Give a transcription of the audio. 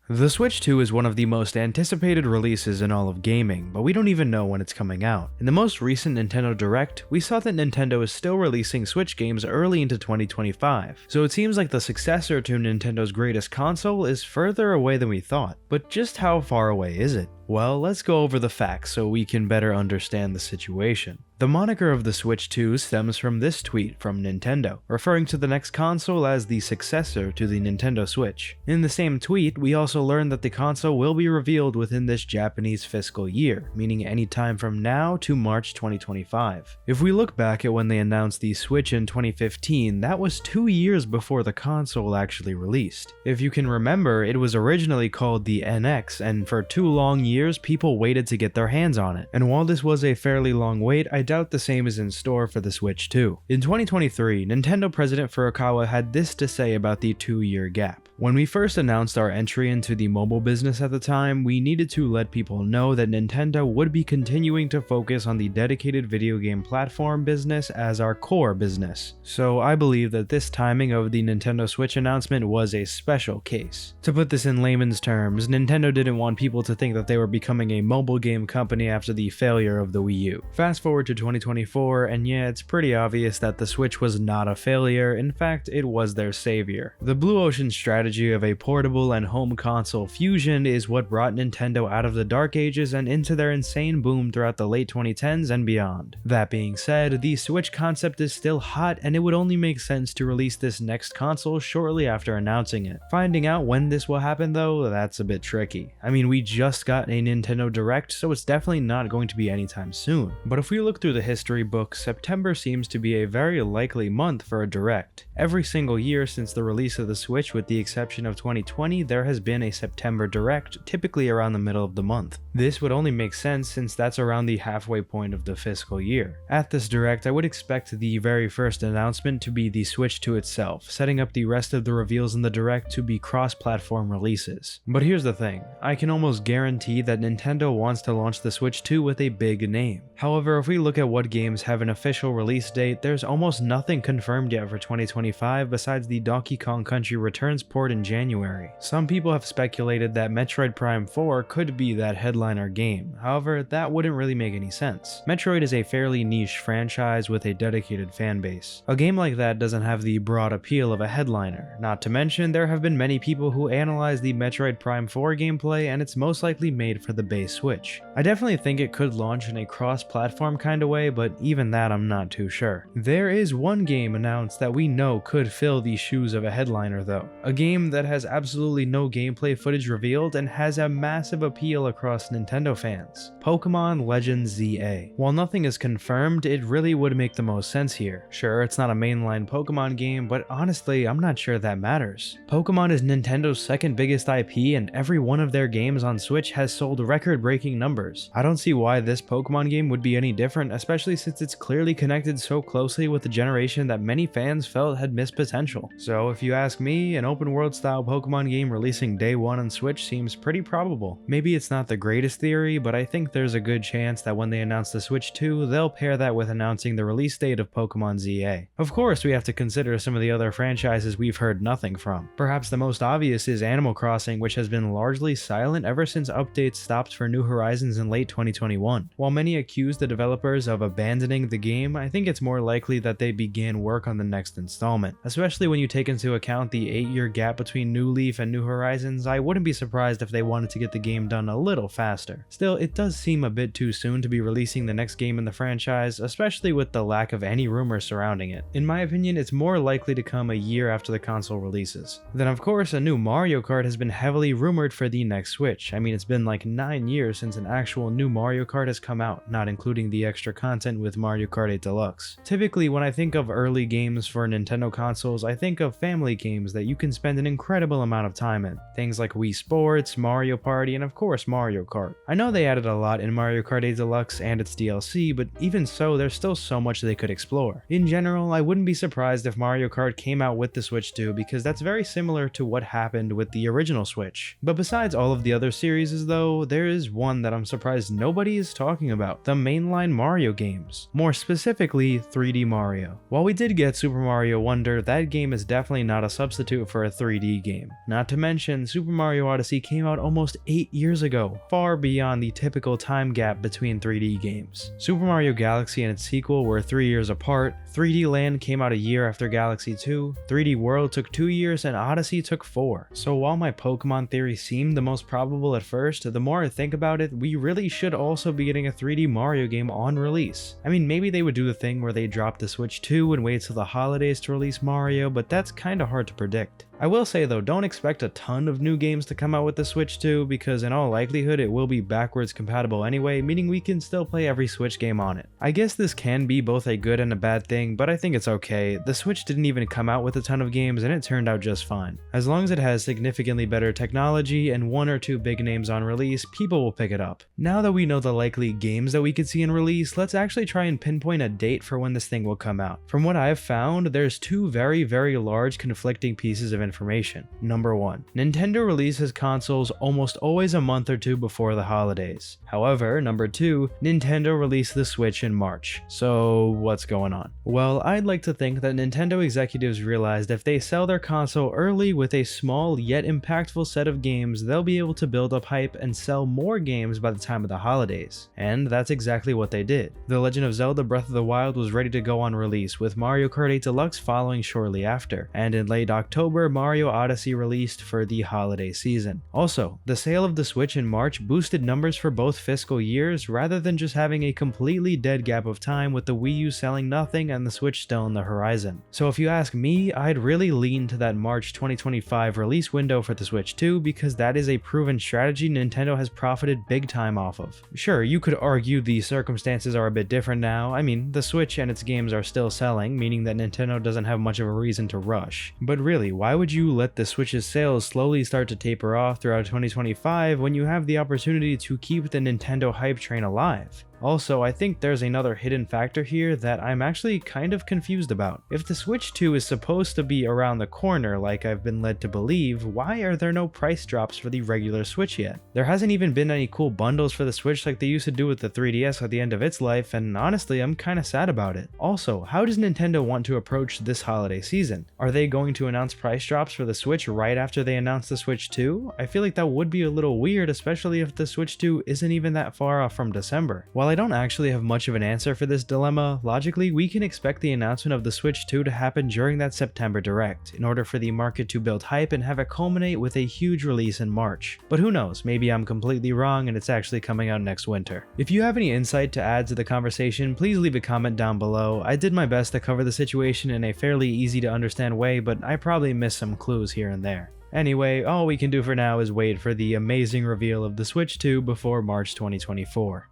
The Switch 2 is one of the most anticipated releases in all of gaming, but we don't even know when it's coming out. In the most recent Nintendo Direct, we saw that Nintendo is still releasing Switch games early into 2025, so it seems like the successor to Nintendo's greatest console is further away than we thought. But just how far away is it? Well, let's go over the facts so we can better understand the situation. The moniker of the Switch 2 stems from this tweet from Nintendo, referring to the next console as the successor to the Nintendo Switch. In the same tweet, we also learned that the console will be revealed within this Japanese fiscal year, meaning any time from now to March 2025. If we look back at when they announced the Switch in 2015, that was 2 years before the console actually released. If you can remember, it was originally called the NX, and for 2 long years, people waited to get their hands on it. And while this was a fairly long wait, I doubt the same is in store for the Switch 2. In 2023, Nintendo President Furukawa had this to say about the 2-year gap. When we first announced our entry into the mobile business at the time, we needed to let people know that Nintendo would be continuing to focus on the dedicated video game platform business as our core business. So I believe that this timing of the Nintendo Switch announcement was a special case. To put this in layman's terms, Nintendo didn't want people to think that they were becoming a mobile game company after the failure of the Wii U. Fast forward to 2024, and yeah, it's pretty obvious that the Switch was not a failure. In fact, it was their savior. The Blue Ocean strategy of a portable and home console fusion is what brought Nintendo out of the dark ages and into their insane boom throughout the late 2010s and beyond. That being said, the Switch concept is still hot, and it would only make sense to release this next console shortly after announcing it. Finding out when this will happen though, that's a bit tricky. I mean, we just got a Nintendo Direct, so it's definitely not going to be anytime soon. But if we look through the history books, September seems to be a very likely month for a Direct. Every single year since the release of the Switch, with the exception of 2020, there has been a September Direct, typically around the middle of the month. This would only make sense since that's around the halfway point of the fiscal year. At this Direct, I would expect the very first announcement to be the Switch 2 itself, setting up the rest of the reveals in the Direct to be cross-platform releases. But here's the thing, I can almost guarantee that Nintendo wants to launch the Switch 2 with a big name. However, if we look at what games have an official release date, there's almost nothing confirmed yet for 2025 besides the Donkey Kong Country Returns port in January. Some people have speculated that Metroid Prime 4 could be that headliner game, however, that wouldn't really make any sense. Metroid is a fairly niche franchise with a dedicated fanbase. A game like that doesn't have the broad appeal of a headliner, not to mention there have been many people who analyze the Metroid Prime 4 gameplay and it's most likely made for the base Switch. I definitely think it could launch in a cross-platform kind of way, but even that I'm not too sure. There is one game announced that we know could fill the shoes of a headliner though. A game that has absolutely no gameplay footage revealed and has a massive appeal across Nintendo fans. Pokemon Legends ZA. While nothing is confirmed, it really would make the most sense here. Sure, it's not a mainline Pokemon game, but honestly, I'm not sure that matters. Pokemon is Nintendo's second biggest IP, and every one of their games on Switch has sold record-breaking numbers. I don't see why this Pokemon game would be any different, especially since it's clearly connected so closely with the generation that many fans felt had missed potential. So if you ask me, an open world style Pokemon game releasing day one on Switch seems pretty probable. Maybe it's not the greatest theory, but I think there's a good chance that when they announce the Switch 2, they'll pair that with announcing the release date of Pokemon ZA. Of course, we have to consider some of the other franchises we've heard nothing from. Perhaps the most obvious is Animal Crossing, which has been largely silent ever since updates stopped for New Horizons in late 2021. While many accuse the developers of abandoning the game, I think it's more likely that they began work on the next installment. Especially when you take into account the 8-year gap between New Leaf and New Horizons, I wouldn't be surprised if they wanted to get the game done a little faster. Still, it does seem a bit too soon to be releasing the next game in the franchise, especially with the lack of any rumors surrounding it. In my opinion, it's more likely to come a year after the console releases. Then of course, a new Mario Kart has been heavily rumored for the next Switch. I mean, it's been like 9 years since an actual new Mario Kart has come out, not including the extra content with Mario Kart 8 Deluxe. Typically, when I think of early games for Nintendo consoles, I think of family games that you can spend an incredible amount of time in. Things like Wii Sports, Mario Party, and of course Mario Kart. I know they added a lot in Mario Kart 8 Deluxe and its DLC, but even so, there's still so much they could explore. In general, I wouldn't be surprised if Mario Kart came out with the Switch 2 because that's very similar to what happened with the original Switch. But besides all of the other series though, there is one that I'm surprised nobody is talking about, the mainline Mario games. More specifically, 3D Mario. While we did get Super Mario wonder, that game is definitely not a substitute for a 3D game. Not to mention, Super Mario Odyssey came out almost 8 years ago, far beyond the typical time gap between 3D games. Super Mario Galaxy and its sequel were 3 years apart, 3D Land came out a year after Galaxy 2, 3D World took 2 years, and Odyssey took 4. So while my Pokemon theory seemed the most probable at first, the more I think about it, we really should also be getting a 3D Mario game on release. I mean, maybe they would do the thing where they drop the Switch 2 and wait till the holidays to release Mario, but that's kinda hard to predict. I will say though, don't expect a ton of new games to come out with the Switch 2, because in all likelihood it will be backwards compatible anyway, meaning we can still play every Switch game on it. I guess this can be both a good and a bad thing, but I think it's okay. The Switch didn't even come out with a ton of games and it turned out just fine. As long as it has significantly better technology and 1 or 2 big names on release, people will pick it up. Now that we know the likely games that we could see in release, let's actually try and pinpoint a date for when this thing will come out. From what I have found, there's 2 very large conflicting pieces of information. Number 1. Nintendo releases consoles almost always a month or 2 before the holidays. However, number 2, Nintendo released the Switch in March. So what's going on? Well, I'd like to think that Nintendo executives realized if they sell their console early with a small yet impactful set of games, they'll be able to build up hype and sell more games by the time of the holidays. And that's exactly what they did. The Legend of Zelda Breath of the Wild was ready to go on release, with Mario Kart 8 Deluxe following shortly after. And in late October, Mario Odyssey released for the holiday season. Also, the sale of the Switch in March boosted numbers for both fiscal years rather than just having a completely dead gap of time with the Wii U selling nothing and the Switch still on the horizon. So if you ask me, I'd really lean to that March 2025 release window for the Switch 2, because that is a proven strategy Nintendo has profited big time off of. Sure, you could argue the circumstances are a bit different now. I mean, the Switch and its games are still selling, meaning that Nintendo doesn't have much of a reason to rush. But really, why would you let the Switch's sales slowly start to taper off throughout 2025 when you have the opportunity to keep the Nintendo hype train alive? Also, I think there's another hidden factor here that I'm actually kind of confused about. If the Switch 2 is supposed to be around the corner like I've been led to believe, why are there no price drops for the regular Switch yet? There hasn't even been any cool bundles for the Switch like they used to do with the 3DS at the end of its life, and honestly, I'm kinda sad about it. Also, how does Nintendo want to approach this holiday season? Are they going to announce price drops for the Switch right after they announce the Switch 2? I feel like that would be a little weird, especially if the Switch 2 isn't even that far off from December. While I don't actually have much of an answer for this dilemma, logically we can expect the announcement of the Switch 2 to happen during that September Direct, in order for the market to build hype and have it culminate with a huge release in March. But who knows, maybe I'm completely wrong and it's actually coming out next winter. If you have any insight to add to the conversation, please leave a comment down below. I did my best to cover the situation in a fairly easy to understand way, but I probably missed some clues here and there. Anyway, all we can do for now is wait for the amazing reveal of the Switch 2 before March 2024.